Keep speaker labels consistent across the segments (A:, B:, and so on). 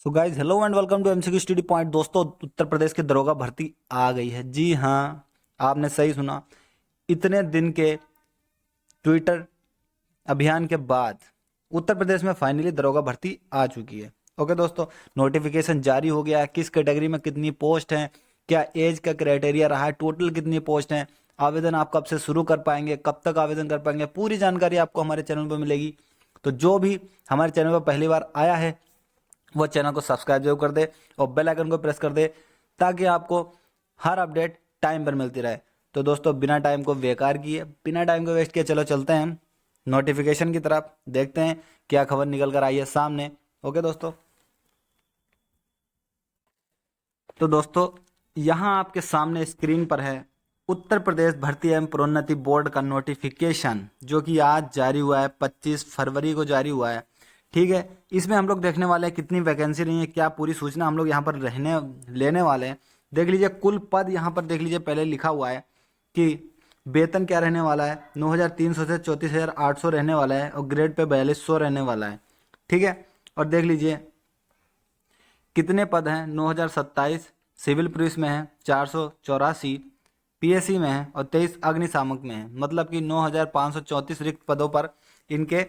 A: So guys hello and welcome to MCQ study point. दोस्तों, उत्तर प्रदेश की दरोगा भर्ती आ गई है। जी हाँ, आपने सही सुना। इतने दिन के ट्विटर अभियान के बाद उत्तर प्रदेश में फाइनली दरोगा भर्ती आ चुकी है। ओके दोस्तों, नोटिफिकेशन जारी हो गया है। किस कैटेगरी में कितनी पोस्ट हैं, क्या एज का क्राइटेरिया रहा है, टोटल कितनी पोस्ट हैं, आवेदन आप कब से शुरू कर पाएंगे, कब तक आवेदन कर पाएंगे, पूरी जानकारी आपको हमारे चैनल पर मिलेगी। तो जो भी हमारे चैनल पर पहली बार आया है वो चैनल को सब्सक्राइब जरूर कर दे और बेल आइकन को प्रेस कर दे ताकि आपको हर अपडेट टाइम पर मिलती रहे। तो दोस्तों, बिना टाइम को बेकार किए, बिना टाइम को वेस्ट किए, चलो चलते हैं नोटिफिकेशन की तरफ, देखते हैं क्या खबर निकल कर आई है सामने। ओके दोस्तों, तो दोस्तों यहाँ आपके सामने स्क्रीन पर है उत्तर प्रदेश भर्ती एवं प्रोन्नति बोर्ड का नोटिफिकेशन, जो कि आज जारी हुआ है, 25 फरवरी को जारी हुआ है। ठीक है, इसमें हम लोग देखने वाले हैं कितनी वैकेंसी रही है, क्या पूरी सूचना हम लोग यहाँ पर रहने लेने वाले हैं। देख लीजिए कुल पद यहाँ पर देख लीजिए, पहले लिखा हुआ है कि वेतन क्या रहने वाला है, 9,300 से 34,800 रहने वाला है और ग्रेड पे 4,200 रहने वाला है। ठीक है, और देख लीजिए कितने पद हैं, 9,027 सिविल पुलिस में है, 484 पीएससी में है और 23 अग्निशामक में है। मतलब कि 9,534 रिक्त पदों पर इनके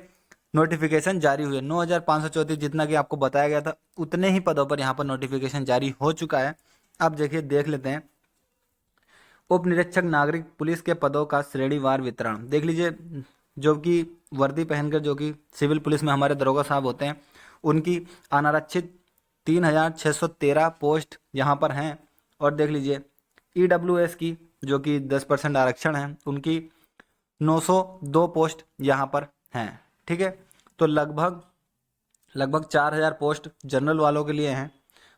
A: नोटिफिकेशन जारी हुए। 9,534 जितना कि आपको बताया गया था उतने ही पदों पर यहाँ पर नोटिफिकेशन जारी हो चुका है। अब देखिए, देख लेते हैं उप निरीक्षक नागरिक पुलिस के पदों का श्रेणीवार वितरण। देख लीजिए, जो कि वर्दी पहनकर जो कि सिविल पुलिस में हमारे दरोगा साहब होते हैं, उनकी अनारक्षित 3,613 पोस्ट यहाँ पर हैं। और देख लीजिए ईडब्ल्यूएस की जो कि 10% आरक्षण है, उनकी 902 पोस्ट यहाँ पर हैं। ठीक है, तो लगभग 4,000 पोस्ट जनरल वालों के लिए हैं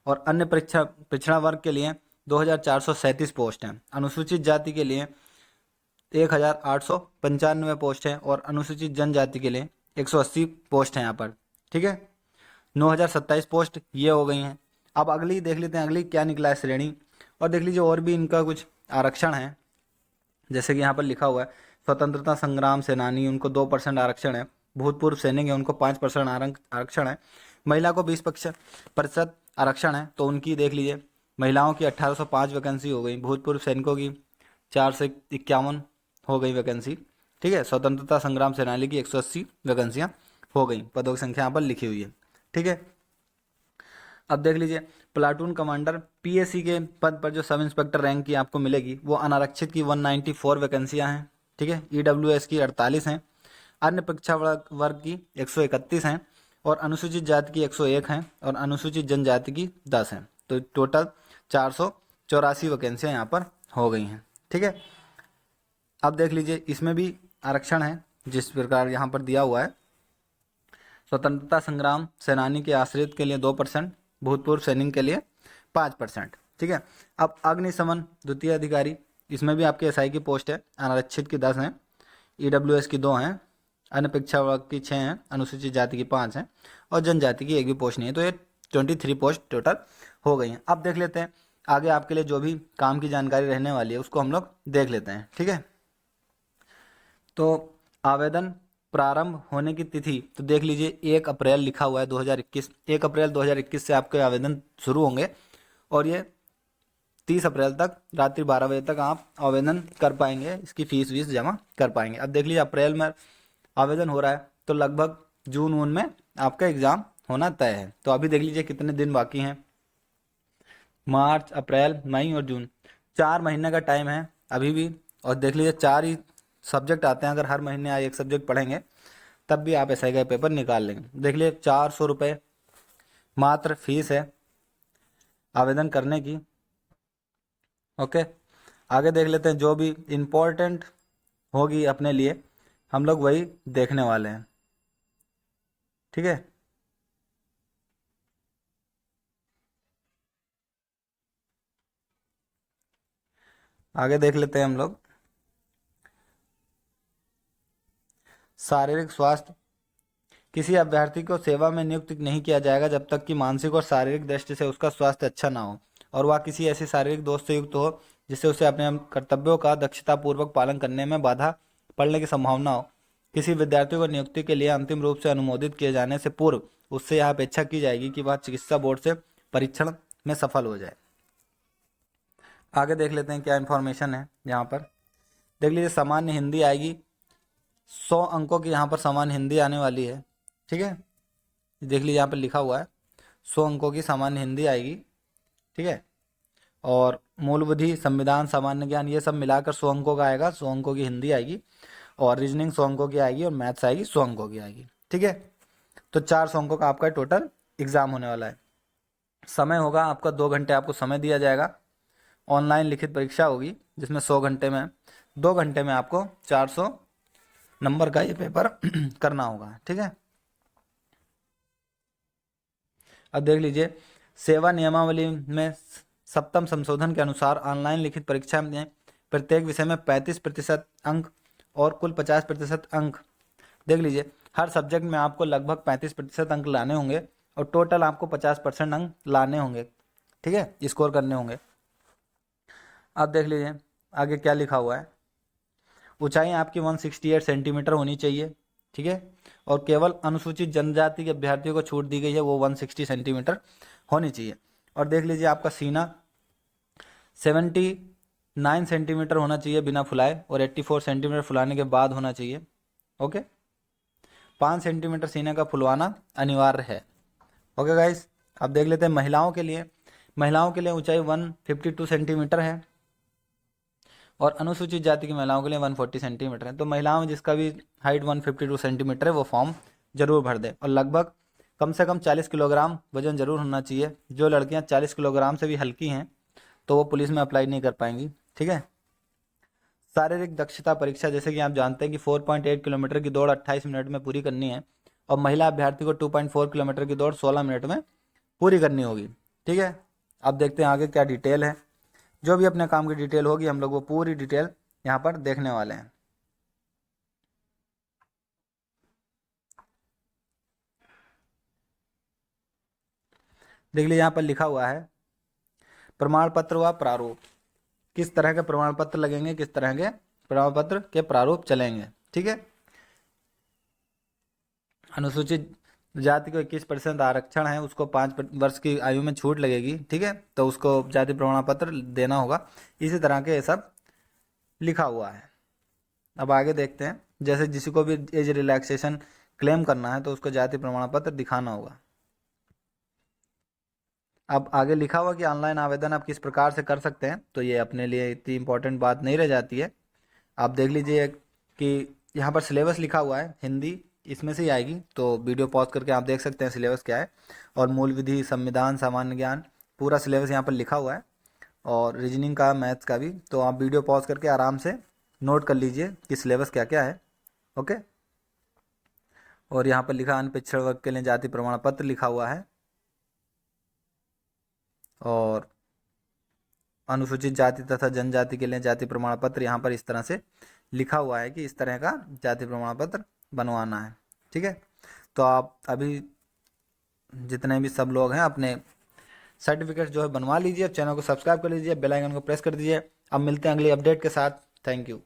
A: और अन्य पिछड़ा वर्ग के लिए 2,437 पोस्ट हैं। अनुसूचित जाति के लिए 1,895 पोस्ट हैं और अनुसूचित जनजाति के लिए 180 पोस्ट हैं यहाँ पर। ठीक है, 9,027 पोस्ट ये हो गई हैं। अब अगली देख लेते हैं, अगली क्या निकला है श्रेणी। और देख लीजिए और भी इनका कुछ आरक्षण है, जैसे कि यहाँ पर लिखा हुआ है स्वतंत्रता संग्राम सेनानी, उनको 2% आरक्षण है। भूतपूर्व सैनिक है, उनको 5% आरक्षण है। महिला को 20% आरक्षण है, तो उनकी देख लीजिए महिलाओं की 1,805 वैकेंसी हो गई, भूतपूर्व सैनिकों की 451 हो गई वैकेंसी। ठीक है, स्वतंत्रता संग्राम सेनानी की 180 वैकेंसियाँ हो गई। पदों की संख्या यहाँ पर लिखी हुई है। ठीक है, अब देख लीजिए प्लाटून कमांडर पीएससी के पद पर जो सब इंस्पेक्टर रैंक की आपको मिलेगी वो अनारक्षित की 194 वैकेंसियां हैं। ठीक है, ईडब्ल्यूएस की 48 हैं, अन्य परीक्षा वर्ग की 131 हैं और अनुसूचित जाति की 101 हैं और अनुसूचित जनजाति की 10 हैं। तो टोटल 484 वैकेंसियां यहाँ पर हो गई हैं। ठीक है, अब देख लीजिए इसमें भी आरक्षण है जिस प्रकार यहाँ पर दिया हुआ है। स्वतंत्रता संग्राम सेनानी के आश्रित के लिए 2%, भूतपूर्व सैनिक के लिए 5%। ठीक है, अब अग्निशमन द्वितीय अधिकारी, इसमें भी आपके एसआई की पोस्ट है, अनारक्षित की 10 हैं, ईडब्ल्यूएस की 2 हैं, अन्य परीक्षा वर्ग की 6 हैं, अनुसूचित जाति की 5 हैं और जनजाति की एक भी पोस्ट नहीं है। तो ये 23 पोस्ट टोटल हो गई हैं। अब देख लेते हैं आगे आपके लिए जो भी काम की जानकारी रहने वाली है उसको हम लोग देख लेते हैं। ठीक है, तो आवेदन प्रारंभ होने की तिथि तो देख लीजिए 1 अप्रैल लिखा हुआ है 2021। 1 अप्रैल 2021 से आपके आवेदन शुरू होंगे और ये 30 अप्रैल तक रात्रि 12 बजे तक आप आवेदन कर पाएंगे, इसकी फीस वीस जमा कर पाएंगे। अब देख लीजिए अप्रैल में आवेदन हो रहा है तो लगभग जून वून में आपका एग्ज़ाम होना तय है। तो अभी देख लीजिए कितने दिन बाकी हैं, मार्च अप्रैल मई और जून, 4 महीने का टाइम है अभी भी। और देख लीजिए 4 ही सब्जेक्ट आते हैं, अगर हर महीने आप एक सब्जेक्ट पढ़ेंगे तब भी आप एसआई का पेपर निकाल लेंगे। देख लीजिए 400 रुपये मात्र फीस है आवेदन करने की। ओके, आगे देख लेते हैं जो भी इम्पोर्टेंट होगी अपने लिए हम लोग वही देखने वाले हैं। ठीक है, आगे देख लेते हैं हम लोग शारीरिक स्वास्थ्य। किसी अभ्यर्थी को सेवा में नियुक्त नहीं किया जाएगा जब तक कि मानसिक और शारीरिक दृष्टि से उसका स्वास्थ्य अच्छा ना हो और वह किसी ऐसे शारीरिक दोष से युक्त हो जिससे उसे अपने कर्तव्यों का दक्षतापूर्वक पालन करने में बाधा पड़ने की संभावना हो। किसी विद्यार्थी को नियुक्ति के लिए अंतिम रूप से अनुमोदित किए जाने से पूर्व उससे यहाँ अपेक्षा की जाएगी कि वह चिकित्सा बोर्ड से परीक्षण में सफल हो जाए। आगे देख लेते हैं क्या इन्फॉर्मेशन है यहाँ पर। देख लीजिए सामान्य हिंदी आएगी, 100 अंकों की यहाँ पर सामान्य हिंदी आने वाली है। ठीक है, देख लीजिए यहाँ पर लिखा हुआ है 100 अंकों की सामान्य हिंदी आएगी। ठीक है, और मूल बुद्धि, संविधान, सामान्य ज्ञान, ये सब मिलाकर 100 अंकों का आएगा। 100 अंकों की हिंदी आएगी, और रीजनिंग 100 अंकों की आएगी, और मैथ्स आएगी 100 अंकों की आएगी। ठीक है, तो 400 अंकों का आपका टोटल एग्जाम होने वाला है। समय होगा आपका 2 घंटे, आपको समय दिया जाएगा। ऑनलाइन लिखित परीक्षा होगी जिसमें 100 घंटे में 2 घंटे में आपको 400 नंबर का ये पेपर करना होगा। ठीक है, अब देख लीजिए सेवा नियमावली में 7वें संशोधन के अनुसार ऑनलाइन लिखित परीक्षा में प्रत्येक विषय में 35% अंक और कुल 50% अंक। देख लीजिए हर सब्जेक्ट में आपको लगभग 35% अंक लाने होंगे, और टोटल आपको 50% अंक लाने होंगे। ठीक है, स्कोर करने होंगे। अब देख लीजिए आगे क्या लिखा हुआ है। ऊंचाई आपकी 168 सेंटीमीटर होनी चाहिए। ठीक है, और केवल अनुसूचित जनजाति के अभ्यर्थियों को छूट दी गई है, वो 160 सेंटीमीटर होनी चाहिए। और देख लीजिए आपका सीना 79 सेंटीमीटर होना चाहिए बिना फुलाए, और 84 सेंटीमीटर फुलाने के बाद होना चाहिए। ओके, 5 सेंटीमीटर सीने का फुलवाना अनिवार्य है। ओके गाइस, अब देख लेते हैं महिलाओं के लिए। महिलाओं के लिए ऊंचाई 152 सेंटीमीटर है, और अनुसूचित जाति की महिलाओं के लिए 140 सेंटीमीटर है। तो महिलाओं में जिसका भी हाइट 152 सेंटीमीटर है वो फॉर्म जरूर भर दे, और लगभग कम से कम 40 किलोग्राम वजन जरूर होना चाहिए। जो लड़कियां 40 किलोग्राम से भी हल्की हैं तो वो पुलिस में अप्लाई नहीं कर पाएंगी। ठीक है, शारीरिक दक्षता परीक्षा, जैसे कि आप जानते हैं कि 4.8 किलोमीटर की दौड़ 28 मिनट में पूरी करनी है, और महिला अभ्यर्थी को 2.4 किलोमीटर की दौड़ 16 मिनट में पूरी करनी होगी। ठीक है, अब देखते हैं आगे क्या डिटेल है। जो भी अपने काम की डिटेल होगी हम लोग वो पूरी डिटेल यहाँ पर देखने वाले हैं। देख लीजिए यहाँ पर लिखा हुआ है प्रमाण पत्र व प्रारूप। किस तरह के प्रमाण पत्र लगेंगे, किस तरह के प्रमाण पत्र के प्रारूप चलेंगे। ठीक है, अनुसूचित जाति को 21% आरक्षण है, उसको 5 वर्ष की आयु में छूट लगेगी। ठीक है, तो उसको जाति प्रमाण पत्र देना होगा। इसी तरह के ये सब लिखा हुआ है। अब आगे देखते हैं, जैसे जिसी को भी एज रिलैक्सेशन क्लेम करना है तो उसको जाति प्रमाण पत्र दिखाना होगा। अब आगे लिखा हुआ कि ऑनलाइन आवेदन आप किस प्रकार से कर सकते हैं, तो ये अपने लिए इतनी इंपॉर्टेंट बात नहीं रह जाती है। आप देख लीजिए कि यहाँ पर सिलेबस लिखा हुआ है, हिंदी इसमें से ही आएगी, तो वीडियो पॉज करके आप देख सकते हैं सिलेबस क्या है। और मूल विधि, संविधान, सामान्य ज्ञान, पूरा सिलेबस यहाँ पर लिखा हुआ है, और रीजनिंग का, मैथ्स का भी। तो आप वीडियो पॉज करके आराम से नोट कर लीजिए कि सिलेबस क्या क्या है। ओके, और यहाँ पर लिखा अन्य पिछड़ वर्ग के लिए जाति प्रमाण पत्र लिखा हुआ है, और अनुसूचित जाति तथा जनजाति के लिए जाति प्रमाण पत्र यहाँ पर इस तरह से लिखा हुआ है कि इस तरह का जाति प्रमाण पत्र बनवाना है। ठीक है, तो आप अभी जितने भी सब लोग हैं अपने सर्टिफिकेट जो है बनवा लीजिए, चैनल को सब्सक्राइब कर लीजिए, बेल आइकन को प्रेस कर दीजिए। अब मिलते हैं अगली अपडेट के साथ। Thank you.